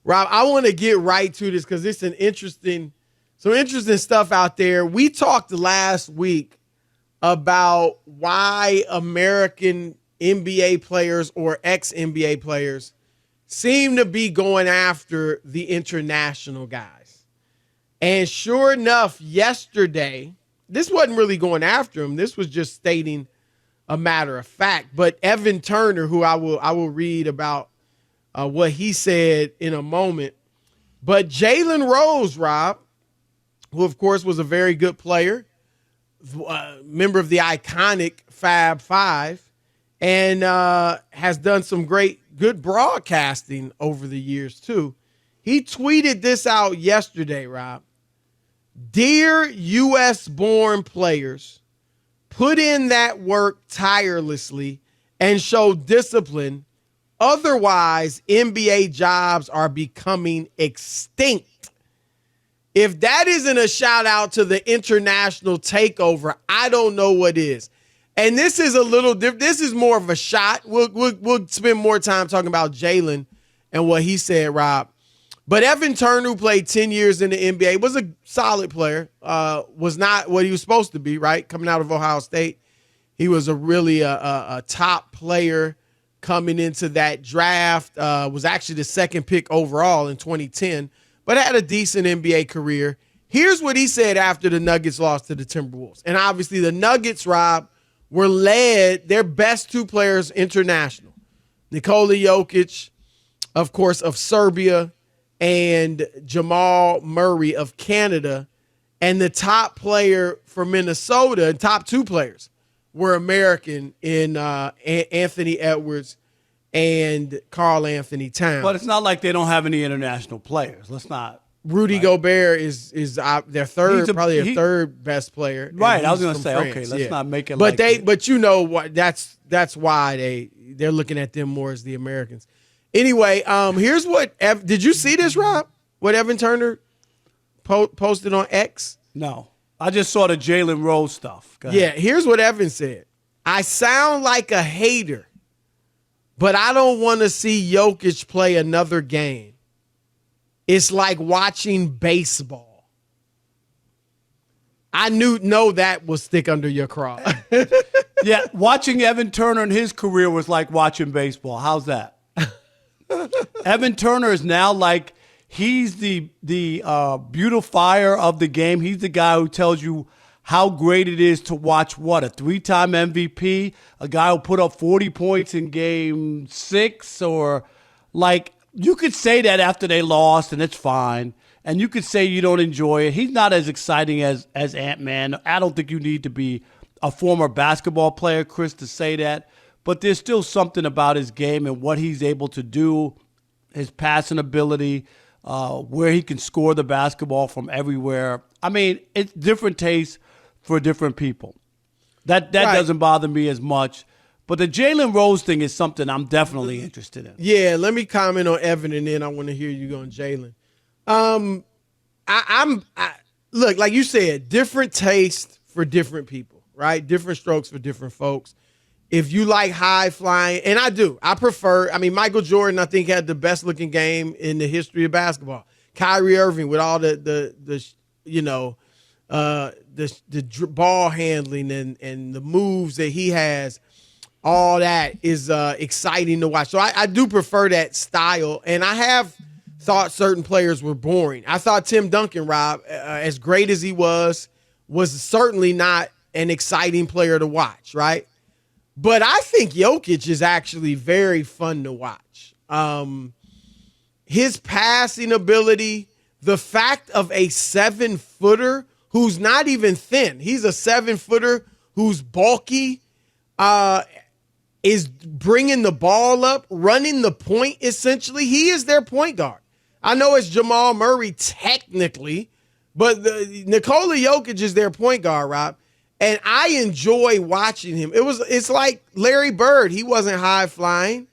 Rob, I want to get right to this because it's some interesting stuff out there. We talked last week about why American NBA players or ex-NBA players seem to be going after the international guys. And sure enough, yesterday, this wasn't really going after him. This was just stating a matter of fact. But Evan Turner, who I will read about what he said in a moment. But Jalen Rose, Rob, who of course was a very good player, member of the iconic Fab Five, and has done some good broadcasting over the years too. He tweeted this out yesterday, Rob. Dear U.S.-born players, put in that work tirelessly and show discipline. Otherwise, NBA jobs are becoming extinct. If that isn't a shout out to the international takeover, I don't know what is. And this is a little different. This is more of a shot. We'll spend more time talking about Jalen and what he said, Rob. But Evan Turner, who played 10 years in the NBA, was a solid player. Was not what he was supposed to be, right? Coming out of Ohio State. He was a top player coming into that draft. Was actually the second pick overall in 2010, but had a decent NBA career. Here's what he said after the Nuggets lost to the Timberwolves. And obviously the Nuggets, Rob, were led, their best two players international. Nikola Jokic, of course, of Serbia, and Jamal Murray of Canada. And the top player for Minnesota, top two players, were American in Anthony Edwards and Karl Anthony Towns. But it's not like they don't have any international players. Let's not. Rudy Gobert is their third, probably their third best player. Right, I was going to say, France. Okay, let's not make it. But you know what? That's why they're looking at them more as the Americans. Anyway, here's what. Did you see this, Rob? What Evan Turner posted on X? No, I just saw the Jalen Rose stuff. Yeah, here's what Evan said. I sound like a hater, but I don't want to see Jokic play another game. It's like watching baseball. I know that will stick under your craw. Yeah, watching Evan Turner in his career was like watching baseball. How's that? Evan Turner is now like he's the beautifier of the game. He's the guy who tells you how great it is to watch a 3-time MVP, a guy who put up 40 points in game 6, or like you could say that after they lost and it's fine. And you could say you don't enjoy it. He's not as exciting as Ant-Man. I don't think you need to be a former basketball player, Chris, to say that. But there's still something about his game and what he's able to do, his passing ability, where he can score the basketball from everywhere. I mean, it's different tastes for different people. That right. Doesn't bother me as much. But the Jalen Rose thing is something I'm definitely interested in. Yeah, let me comment on Evan, and then I want to hear you on Jalen. Look, like you said, different taste for different people, right? Different strokes for different folks. If you like high flying, and I do, Michael Jordan, I think, had the best looking game in the history of basketball. Kyrie Irving with all the ball handling and the moves that he has, all that is exciting to watch. So I do prefer that style, and I have thought certain players were boring. I thought Tim Duncan, Rob, as great as he was certainly not an exciting player to watch, right? But I think Jokic is actually very fun to watch. His passing ability, the fact of a 7-footer who's not even thin. He's a 7-footer who's bulky, is bringing the ball up, running the point, essentially. He is their point guard. I know it's Jamal Murray technically, but Nikola Jokic is their point guard, Rob. And I enjoy watching him. It's like Larry Bird. He wasn't high flying,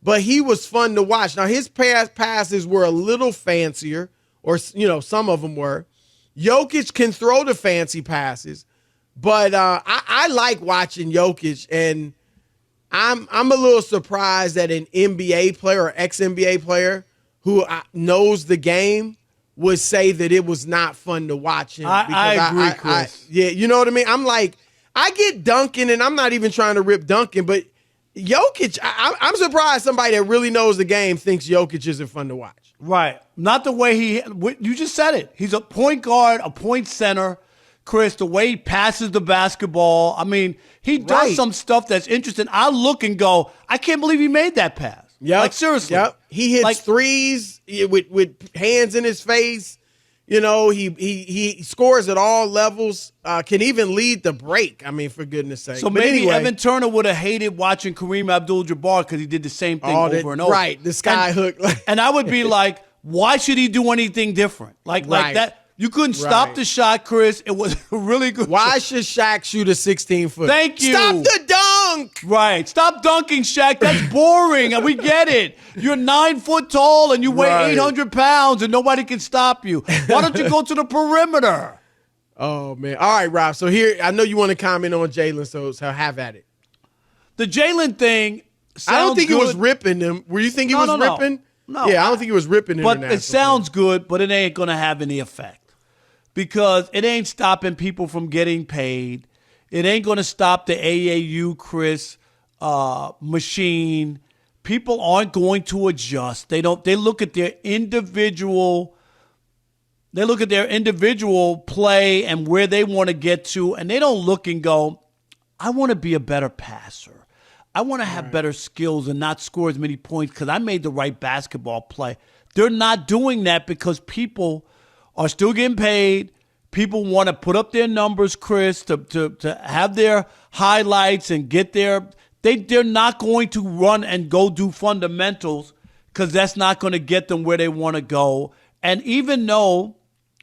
but he was fun to watch. Now his passes were a little fancier, or some of them were. Jokic can throw the fancy passes, but I like watching Jokic, and I'm a little surprised that an NBA player or ex-NBA player who knows the game would say that it was not fun to watch him. I agree, Chris. Yeah, you know what I mean? I'm like, I get Duncan, and I'm not even trying to rip Duncan, but Jokic, I'm surprised somebody that really knows the game thinks Jokic isn't fun to watch. Right. Not the way you just said it. He's a point guard, a point center. Chris, the way he passes the basketball. I mean, he does some stuff that's interesting. I look and go, I can't believe he made that pass. Yeah, like seriously. Yep. He hits threes with hands in his face. You know, he scores at all levels. Can even lead the break. I mean, for goodness sake. So maybe Evan Turner would have hated watching Kareem Abdul-Jabbar because he did the same thing over and over. Right, the sky hook. And I would be like, why should he do anything different? Like that. You couldn't stop the shot, Chris. It was a really good Why shot. should Shaq shoot a 16-foot? Thank you. Stop the dunk. Right. Stop dunking, Shaq. That's boring. We get it. You're 9 foot tall and you weigh 800 pounds and nobody can stop you. Why don't you go to the perimeter? Oh, man. All right, Rob. So here, I know you want to comment on Jalen, so have at it. The Jalen thing sounds I don't think good. he was ripping him. Were you think he was ripping? No. Yeah, I don't think he was ripping But it sounds good, but it ain't going to have any effect. Because it ain't stopping people from getting paid. It ain't going to stop the AAU, Chris, machine. People aren't going to adjust. They look at their individual play and where they want to get to, and they don't look and go, I want to be a better passer. I want to have better skills and not score as many points because I made the right basketball play. They're not doing that because people are still getting paid. People want to put up their numbers, Chris, to have their highlights and get their – they're not going to run and go do fundamentals because that's not going to get them where they want to go. And even though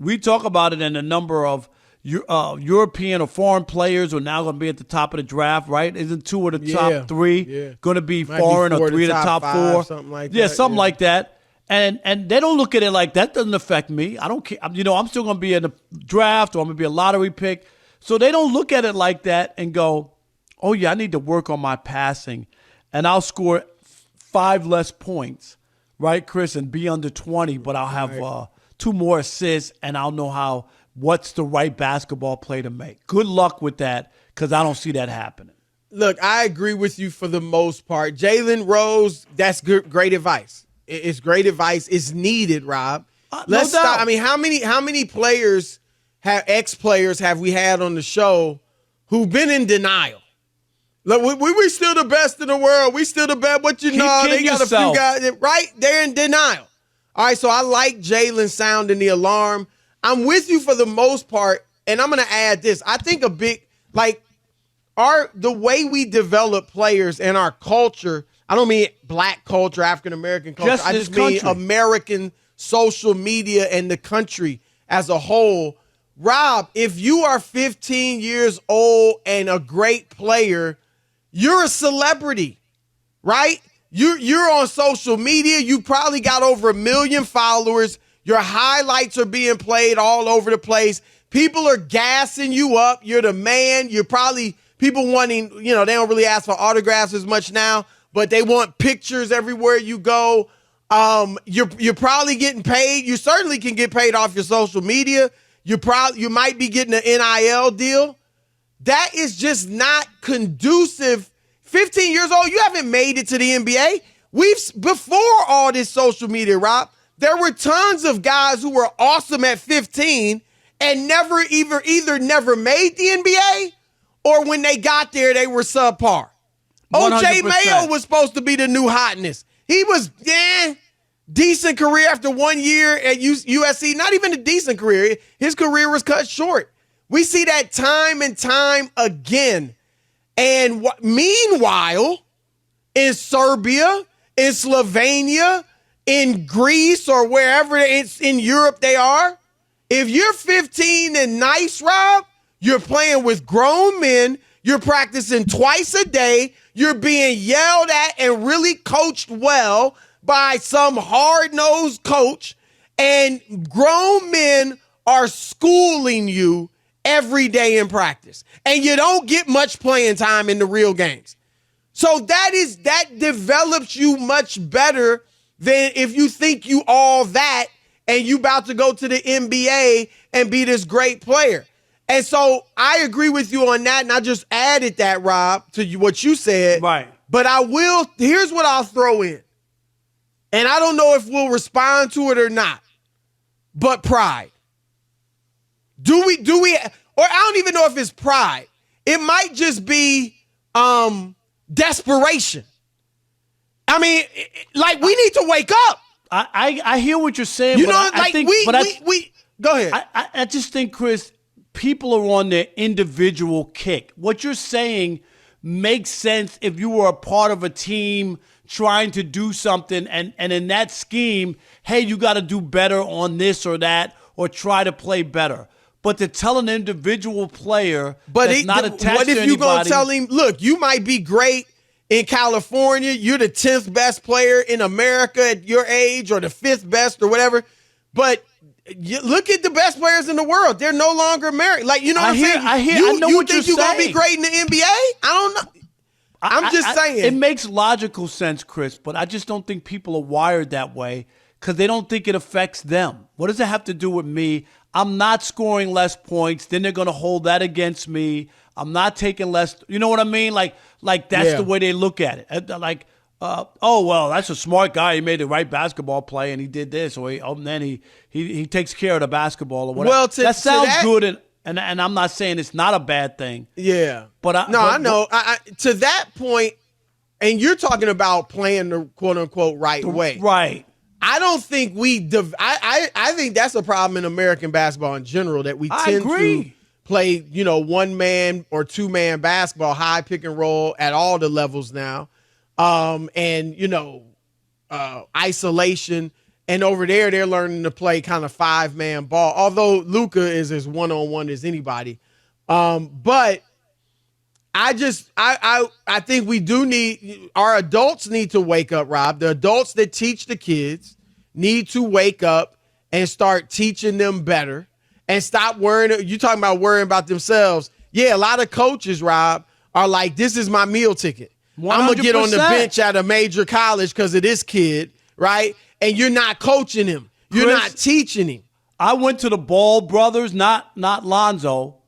we talk about it in a number of European or foreign players are now going to be at the top of the draft, right? Isn't 2 of the top 3 going to be foreign or 3 of the top 4? Something like that. Yeah, something like that. And they don't look at it like that doesn't affect me. I don't care. I'm still going to be in the draft or I'm going to be a lottery pick. So they don't look at it like that and go, oh, yeah, I need to work on my passing and I'll score 5 less points, right, Chris, and be under 20, but I'll have 2 more assists and I'll know what's the right basketball play to make. Good luck with that because I don't see that happening. Look, I agree with you for the most part. Jalen Rose, that's great advice. It's great advice. It's needed, Rob. Let's stop. I mean, how many players ex-players have we had on the show who've been in denial? Look, we still the best in the world. We still the best. What they got yourself. A few guys, right? They're in denial. All right, so I like Jalen sounding the alarm. I'm with you for the most part, and I'm going to add this. I think the way we develop players and our culture, I don't mean black culture, African-American culture. I just mean American social media and the country as a whole. Rob, if you are 15 years old and a great player, you're a celebrity, right? You're on social media. You probably got over 1 million followers. Your highlights are being played all over the place. People are gassing you up. You're the man. You're probably people wanting, they don't really ask for autographs as much now, but they want pictures everywhere you go. You're probably getting paid. You certainly can get paid off your social media. You might be getting an NIL deal. That is just not conducive. 15 years old, you haven't made it to the NBA. Before all this social media, Rob, there were tons of guys who were awesome at 15 and either never made the NBA or when they got there, they were subpar. 100%. OJ Mayo was supposed to be the new hotness. He was, decent career after 1 year at USC. Not even a decent career. His career was cut short. We see that time and time again. And meanwhile, in Serbia, in Slovenia, in Greece, or wherever it's in Europe they are, if you're 15 and nice, Rob, you're playing with grown men, you're practicing twice a day, you're being yelled at and really coached well by some hard-nosed coach, and grown men are schooling you every day in practice. And you don't get much playing time in the real games. So that develops you much better than if you think you all that and you about to go to the NBA and be this great player. And so I agree with you on that, and I just added that, Rob, to what you said. Right. But here's what I'll throw in. And I don't know if we'll respond to it or not, but pride. Do we, or I don't even know if it's pride. It might just be desperation. I mean, like, we need to wake up. I hear what you're saying. You but know, I like, think, we go ahead. I just think, Chris, people are on their individual kick. What you're saying makes sense if you were a part of a team trying to do something, and in that scheme, hey, you got to do better on this or that, or try to play better. But to tell an individual player that's not attached to anybody. What if you going to tell him, look, you might be great in California, you're the 10th best player in America at your age, or the 5th best or whatever, but you look at the best players in the world. They're no longer married. Like, you know what I'm saying? I know what you're saying. You think you're going to be great in the NBA? I don't know. I'm just saying. It makes logical sense, Chris, but I just don't think people are wired that way because they don't think it affects them. What does it have to do with me? I'm not scoring less points. Then they're going to hold that against me. I'm not taking less. You know what I mean? Like that's the way they look at it. Like, oh, well, that's a smart guy. He made the right basketball play, and he did this. Or then he takes care of the basketball or whatever. Well, that sounds good, and I'm not saying it's not a bad thing. Yeah. But I know. To that point, and you're talking about playing the quote-unquote right way. Right. I don't think I think that's a problem in American basketball in general, that we tend to play, one-man or two-man basketball, high pick and roll at all the levels now. And isolation. And over there, they're learning to play kind of 5-man ball, although Luka is as one-on-one as anybody. But I think our adults need to wake up, Rob. The adults that teach the kids need to wake up and start teaching them better and stop worrying. You talking about worrying about themselves. Yeah, a lot of coaches, Rob, are like, this is my meal ticket. 100%. I'm going to get on the bench at a major college because of this kid, right? And you're not coaching him. You're not teaching him. I went to the Ball brothers, not Lonzo.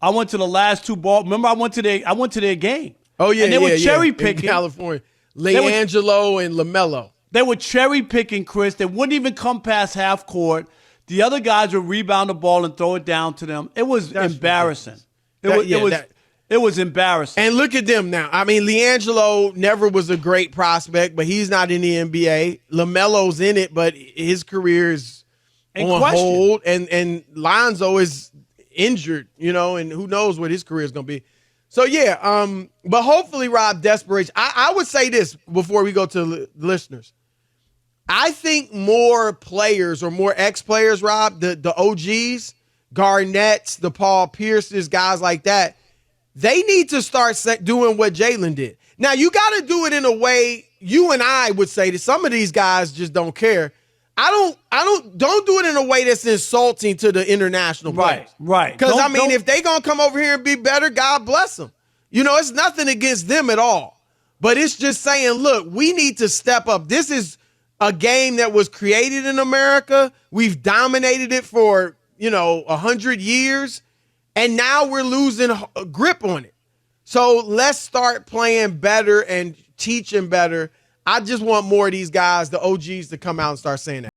I went to the last two Ball. Remember, I went to their game. Oh, yeah, and they were cherry picking. In California. LeAngelo and LaMelo. They were cherry picking, Chris. They wouldn't even come past half court. The other guys would rebound the ball and throw it down to them. It was embarrassing. It was embarrassing. And look at them now. I mean, LeAngelo never was a great prospect, but he's not in the NBA. LaMelo's in it, but his career is on hold. And Lonzo is injured, and who knows what his career is going to be. So, yeah, but hopefully, Rob, desperation. I would say this before we go to the listeners. I think more players or more ex-players, Rob, the OGs, Garnett's, the Paul Pierce's, guys like that, they need to start doing what Jalen did. Now, you got to do it in a way you and I would say that some of these guys just don't care. Don't do it in a way that's insulting to the international players. Right. Because, if they going to come over here and be better, God bless them. It's nothing against them at all. But it's just saying, look, we need to step up. This is a game that was created in America. We've dominated it for, 100 years. And now we're losing a grip on it. So let's start playing better and teaching better. I just want more of these guys, the OGs, to come out and start saying that.